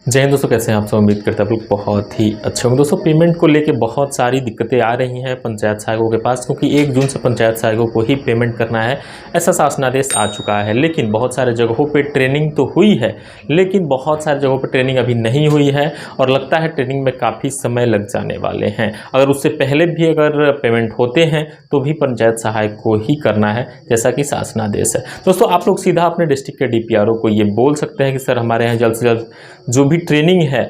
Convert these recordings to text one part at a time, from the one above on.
जय हिंद दोस्तों, कैसे हैं आप सब। उम्मीद करते हैं आप लोग बहुत ही अच्छे होंगे। दोस्तों, पेमेंट को लेके बहुत सारी दिक्कतें आ रही हैं पंचायत सहायकों के पास, क्योंकि 1 जून से पंचायत सहायकों को ही पेमेंट करना है, ऐसा शासनादेश आ चुका है। लेकिन बहुत सारे जगहों पे ट्रेनिंग तो हुई है, लेकिन बहुत सारे जगहों पे ट्रेनिंग अभी नहीं हुई है और लगता है ट्रेनिंग में काफ़ी समय लग जाने वाले हैं। अगर उससे पहले भी अगर पेमेंट होते हैं तो भी पंचायत सहायक को ही करना है, जैसा कि शासनादेश है। दोस्तों, आप लोग सीधा अपने डिस्ट्रिक्ट के DPRO को ये बोल सकते हैं कि सर हमारे यहाँ जल्द से जल्द जो भी ट्रेनिंग है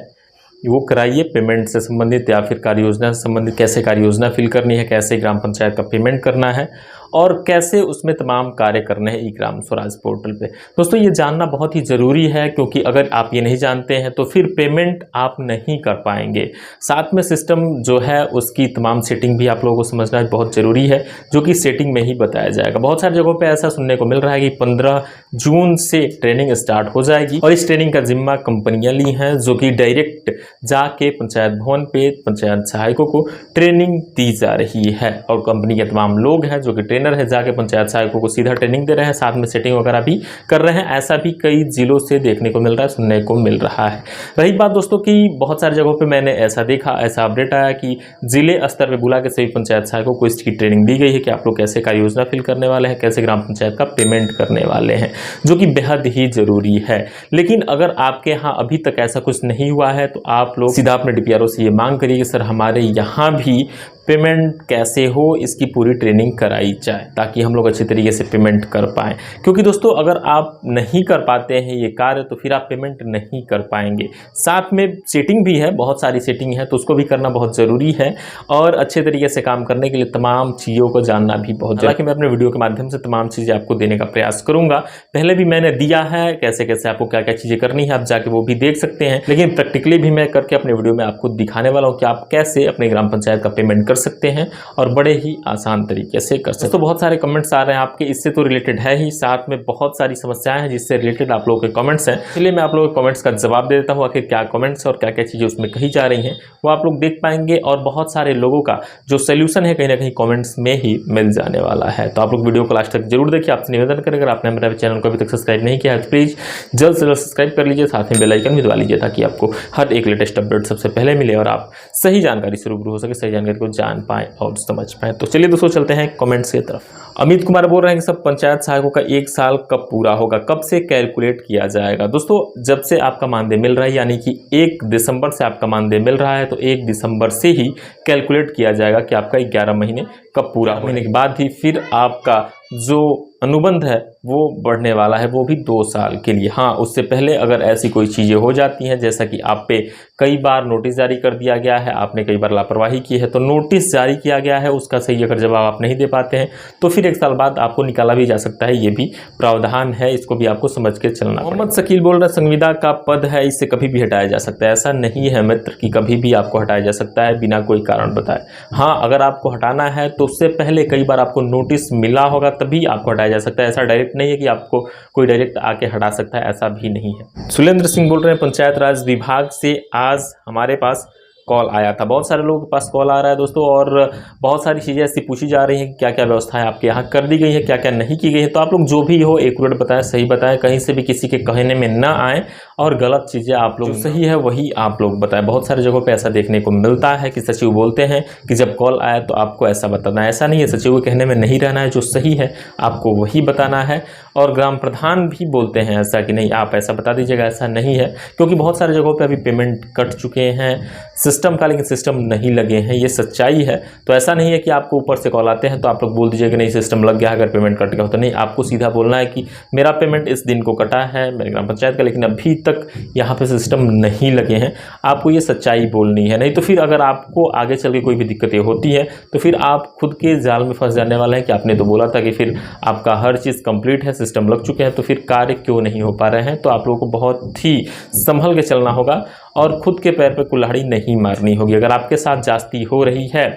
वो कराइए, पेमेंट से संबंधित या फिर कार्य योजना से संबंधित, कैसे कार्य योजना फिल करनी है, कैसे ग्राम पंचायत का पेमेंट करना है और कैसे उसमें तमाम कार्य करने हैं ई-ग्राम स्वराज पोर्टल पे। दोस्तों, ये जानना बहुत ही ज़रूरी है, क्योंकि अगर आप ये नहीं जानते हैं तो फिर पेमेंट आप नहीं कर पाएंगे। साथ में सिस्टम जो है उसकी तमाम सेटिंग भी आप लोगों को समझना बहुत ज़रूरी है, जो कि सेटिंग में ही बताया जाएगा। बहुत सारी जगहों पर ऐसा सुनने को मिल रहा है कि 15 जून से ट्रेनिंग स्टार्ट हो जाएगी और इस ट्रेनिंग का जिम्मा कंपनियाँ ली हैं, जो कि डायरेक्ट जाके पंचायत भवन पे पंचायत सहायकों को ट्रेनिंग दी जा रही है। और कंपनी के तमाम लोग हैं जो कि ट्रेनर है, जाके पंचायत सहायकों को सीधा ट्रेनिंग दे रहे हैं, साथ में सेटिंग वगैरह भी कर रहे हैं। ऐसा भी कई जिलों से देखने को मिल रहा है, सुनने को मिल रहा है। रही बात दोस्तों की बहुत सारी जगहों पे मैंने ऐसा देखा, ऐसा अपडेट आया कि जिले स्तर पर बुला के सभी पंचायत सहायकों को इसकी ट्रेनिंग दी गई है कि आप लोग कैसे कार्य योजना फिल करने वाले हैं, कैसे ग्राम पंचायत का पेमेंट करने वाले हैं, जो कि बेहद ही जरूरी है। लेकिन अगर आपके यहाँ अभी तक ऐसा कुछ नहीं हुआ है तो आप लोग सीधा अपने DPRO से ये मांग करिए कि सर हमारे यहाँ भी पेमेंट कैसे हो, इसकी पूरी ट्रेनिंग कराई जाए, ताकि हम लोग अच्छे तरीके से पेमेंट कर पाएँ। क्योंकि दोस्तों, अगर आप नहीं कर पाते हैं ये कार्य तो फिर आप पेमेंट नहीं कर पाएंगे। साथ में सेटिंग भी है, बहुत सारी सेटिंग है, तो उसको भी करना बहुत ज़रूरी है और अच्छे तरीके से काम करने के लिए तमाम चीज़ों को जानना भी बहुत ज़रूरी है। हालांकि मैं अपने वीडियो के माध्यम से तमाम चीज़ें आपको देने का प्रयास करूँगा। पहले भी मैंने दिया है कैसे कैसे आपको क्या क्या चीज़ें करनी है, आप जाके वो भी देख सकते हैं। लेकिन प्रैक्टिकली भी मैं करके अपने वीडियो में आपको दिखाने वाला हूँ कि आप कैसे अपने ग्राम पंचायत का पेमेंट कर सकते हैं और बड़े ही आसान तरीके से कर सकते हैं। तो बहुत सारे कमेंट्स आ रहे हैं आपके, इससे तो रिलेटेड है ही, साथ में बहुत सारी समस्याएं हैं जिससे रिलेटेड आप लोगों के कमेंट्स हैं। इसलिए मैं आप लोगों के कमेंट्स का जवाब दे देता हूँ। आखिर क्या कमेंट्स और क्या क्या चीज़ें उसमें कही जा रही हैं वो आप लोग देख पाएंगे और बहुत सारे लोगों का जो सोल्यूशन है कहीं ना कहीं कॉमेंट्स में ही मिल जाने वाला है। तो आप लोग वीडियो को लास्ट तक जरूर देखिए। आपसे निवेदन करें, अगर आपने मेरे चैनल को अभी तक सब्सक्राइब नहीं किया है तो प्लीज़ जल्द से जल्द सब्सक्राइब कर लीजिए, साथ में बेल आइकन भी दबा लीजिए, ताकि आपको हर एक लेटेस्ट अपडेट सबसे पहले मिले और आप सही जानकारी से रूबरू हो सके, सही जानकारी को जान पाएँ और समझ पाएँ। तो चलिए दोस्तों, चलते हैं कमेंट्स की तरफ। अमित कुमार बोल रहे हैं कि सब पंचायत सहायकों का 1 साल कब पूरा होगा, कब से कैलकुलेट किया जाएगा। दोस्तों, जब से आपका मानदेय मिल रहा है, यानी कि 1 दिसंबर से आपका मानदेय मिल रहा है, तो 1 दिसंबर से ही कैलकुलेट किया जाएगा कि आपका 11 महीने कब पूरा होने के बाद ही फिर आपका जो अनुबंध है वो बढ़ने वाला है, वो भी 2 साल के लिए। हाँ, उससे पहले अगर ऐसी कोई चीज़ें हो जाती हैं, जैसा कि आप पे कई बार नोटिस जारी कर दिया गया है, आपने कई बार लापरवाही की है, तो नोटिस जारी किया गया है, उसका सही अगर जवाब आप नहीं दे पाते हैं तो फिर 1 साल बाद आपको निकाला भी जा सकता है। ये भी प्रावधान है, इसको भी आपको समझ के चलना। मोहम्मद शकील बोल रहे हैं संविदा का पद है, इससे कभी भी हटाया जा सकता है। ऐसा नहीं है मित्र कि कभी भी आपको हटाया जा सकता है बिना कोई कारण बताए। हाँ, अगर आपको हटाना है तो उससे पहले कई बार आपको नोटिस मिला होगा, तभी आपको हटाया जा सकता है। ऐसा डायरेक्ट नहीं है कि आपको कोई डायरेक्ट आके हटा सकता है, ऐसा भी नहीं है। सुलेंद्र सिंह बोल रहे हैं पंचायत राज विभाग से आज हमारे पास कॉल आया था। बहुत सारे लोगों के पास कॉल आ रहा है दोस्तों, और बहुत सारी चीज़ें ऐसी पूछी जा रही हैं कि क्या क्या व्यवस्थाएं आपके यहाँ कर दी गई है, क्या क्या नहीं की गई है। तो आप लोग जो भी हो एक्यूरेट बताएं, सही बताएं, कहीं से भी किसी के कहने में ना आए और गलत चीज़ें आप लोग, सही है वही आप लोग बताएं। बहुत सारी जगहों पे ऐसा देखने को मिलता है कि सचिव बोलते हैं कि जब कॉल आए तो आपको ऐसा बताना है। ऐसा नहीं है, सचिव के कहने में नहीं रहना है, जो सही है आपको वही बताना है। और ग्राम प्रधान भी बोलते हैं ऐसा कि नहीं आप ऐसा बता दीजिएगा, ऐसा नहीं है, क्योंकि बहुत सारी जगहों पे अभी पेमेंट कट चुके हैं सिस्टम का, लेकिन सिस्टम नहीं लगे हैं, ये सच्चाई है। तो ऐसा नहीं है कि आपको ऊपर से कॉल आते हैं तो आप लोग बोल दीजिए कि नहीं सिस्टम लग गया अगर पेमेंट कट गया हो तो। नहीं, आपको सीधा बोलना है कि मेरा पेमेंट इस दिन को कटा है मेरे ग्राम पंचायत का, लेकिन अभी तक यहाँ पे सिस्टम नहीं लगे हैं। आपको ये सच्चाई बोलनी है, नहीं तो फिर अगर आपको आगे चल के कोई भी दिक्कतें होती हैं तो फिर आप खुद के जाल में फंस जाने वाले हैं कि आपने तो बोला था कि फिर आपका हर चीज़ कंप्लीट है, सिस्टम लग चुके हैं, तो फिर कार्य क्यों नहीं हो पा रहे हैं। तो आप लोगों को बहुत ही संभल के चलना होगा और खुद के पैर पे कुल्हाड़ी नहीं मारनी होगी। अगर आपके साथ जास्ती हो रही है,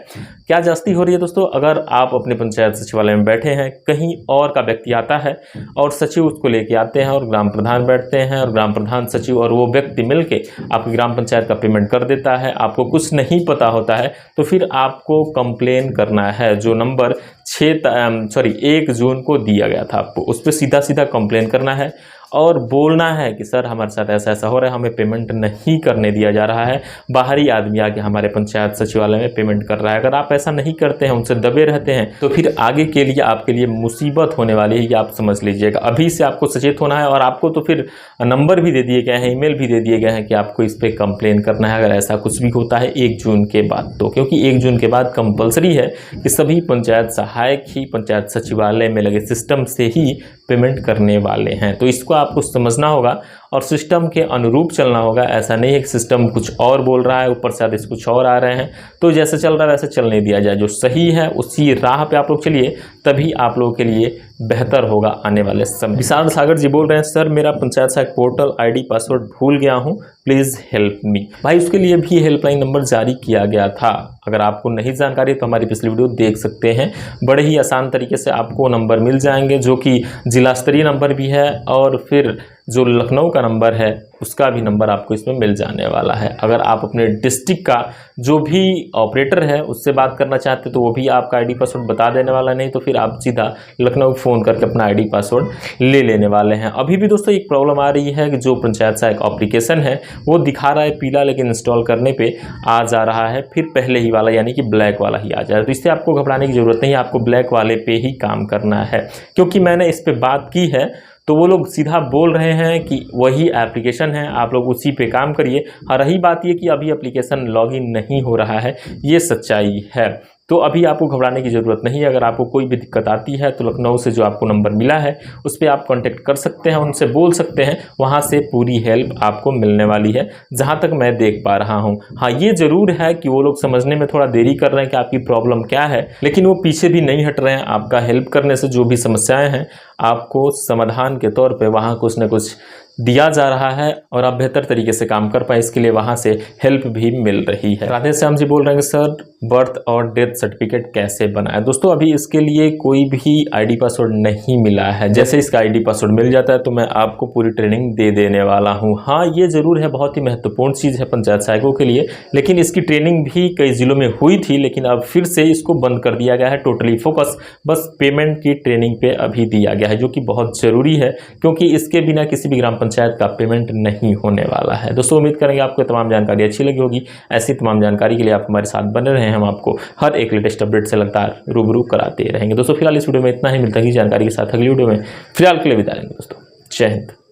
क्या जास्ती हो रही है दोस्तों, अगर आप अपने पंचायत सचिवालय में बैठे हैं, कहीं और का व्यक्ति आता है और सचिव उसको लेके आते हैं और ग्राम प्रधान बैठते हैं और ग्राम प्रधान, सचिव और वो व्यक्ति मिलके आपकी ग्राम पंचायत का पेमेंट कर देता है, आपको कुछ नहीं पता होता है, तो फिर आपको कंप्लेन करना है। जो नंबर 1 जून को दिया गया था आपको, उस पर सीधा सीधा कंप्लेन करना है और बोलना है कि सर हमारे साथ ऐसा ऐसा हो रहा है, हमें पेमेंट नहीं करने दिया जा रहा है, बाहरी आदमी आके हमारे पंचायत सचिवालय में पेमेंट कर रहा है। अगर आप ऐसा नहीं करते हैं, उनसे दबे रहते हैं, तो फिर आगे के लिए आपके लिए मुसीबत होने वाली है, ये आप समझ लीजिएगा। अभी से आपको सचेत होना है और आपको तो फिर नंबर भी दे दिए गए हैं, ईमेल भी दे दिए गए हैं कि आपको इस पर कंप्लेन करना है अगर ऐसा कुछ भी होता है 1 जून के बाद। तो क्योंकि 1 जून के बाद कंपलसरी है कि सभी पंचायत सहायक ही पंचायत सचिवालय में लगे सिस्टम से ही पेमेंट करने वाले हैं। तो इसको आपको समझना होगा और सिस्टम के अनुरूप चलना होगा। ऐसा नहीं है कि सिस्टम कुछ और बोल रहा है, ऊपर से आदेश कुछ और आ रहे हैं, तो जैसे चल रहा है वैसे चलने दिया जाए। जो सही है उसी राह पे आप लोग चलिए, तभी आप लोगों के लिए बेहतर होगा आने वाले समय। विशाल सागर जी बोल रहे हैं, सर मेरा पंचायत सहायक पोर्टल ID पासवर्ड भूल गया हूँ, प्लीज़ हेल्प मी। भाई उसके लिए भी हेल्पलाइन नंबर जारी किया गया था, अगर आपको नहीं जानकारी तो हमारी पिछली वीडियो देख सकते हैं। बड़े ही आसान तरीके से आपको नंबर मिल जाएंगे, जो कि जिला स्तरीय नंबर भी है और फिर जो लखनऊ का नंबर है उसका भी नंबर आपको इसमें मिल जाने वाला है। अगर आप अपने डिस्ट्रिक्ट का जो भी ऑपरेटर है उससे बात करना चाहते तो वो भी आपका ID पासवर्ड बता देने वाला, नहीं तो फिर आप सीधा लखनऊ फ़ोन करके अपना ID पासवर्ड ले लेने वाले हैं। अभी भी दोस्तों एक प्रॉब्लम आ रही है कि जो पंचायत सहायक एप्लीकेशन है वो दिखा रहा है पीला, लेकिन इंस्टॉल करने पे आ जा रहा है फिर पहले ही वाला यानी कि ब्लैक वाला ही आ जा रहा है। तो इससे आपको घबराने की ज़रूरत नहीं है, आपको ब्लैक वाले पे ही काम करना है। क्योंकि मैंने इस पर बात की है तो वो लोग सीधा बोल रहे हैं कि वही एप्लीकेशन है, आप लोग उसी पे काम करिए। और रही बात ये कि अभी एप्लीकेशन लॉगिन नहीं हो रहा है, ये सच्चाई है। तो अभी आपको घबराने की ज़रूरत नहीं है। अगर आपको कोई भी दिक्कत आती है तो लखनऊ से जो आपको नंबर मिला है उस पर आप कांटेक्ट कर सकते हैं, उनसे बोल सकते हैं, वहाँ से पूरी हेल्प आपको मिलने वाली है जहाँ तक मैं देख पा रहा हूँ। हाँ ये ज़रूर है कि वो लोग समझने में थोड़ा देरी कर रहे हैं कि आपकी प्रॉब्लम क्या है, लेकिन वो पीछे भी नहीं हट रहे हैं। आपका हेल्प करने से जो भी समस्याएँ हैं आपको समाधान के तौर पर वहाँ कुछ न कुछ दिया जा रहा है और आप बेहतर तरीके से काम कर पाए, इसके लिए वहाँ से हेल्प भी मिल रही है। राधे श्याम जी बोल रहे हैं कि सर बर्थ और डेथ सर्टिफिकेट कैसे बनाए। दोस्तों अभी इसके लिए कोई भी ID पासवर्ड नहीं मिला है। जैसे इसका ID पासवर्ड मिल जाता है तो मैं आपको पूरी ट्रेनिंग दे देने वाला हूँ। हाँ ये ज़रूर है, बहुत ही महत्वपूर्ण चीज़ है पंचायत सहायकों के लिए, लेकिन इसकी ट्रेनिंग भी कई ज़िलों में हुई थी, लेकिन अब फिर से इसको बंद कर दिया गया है। टोटली फोकस बस पेमेंट की ट्रेनिंग पे अभी दिया गया है, जो कि बहुत ज़रूरी है, क्योंकि इसके बिना किसी भी ग्राम पंचायत का पेमेंट नहीं होने वाला है। दोस्तों उम्मीद करेंगे आपको तमाम जानकारी अच्छी लगी होगी। ऐसी तमाम जानकारी के लिए आप हमारे साथ बने रहें, हम आपको हर एक लेटेस्ट अपडेट से लगातार रूबरू कराते रहेंगे। दोस्तों फिलहाल इस वीडियो में इतना ही, मिलता है जानकारी के साथ अगली वीडियो में। फिलहाल के लिए विदा लेंगे दोस्तों, जय हिंद।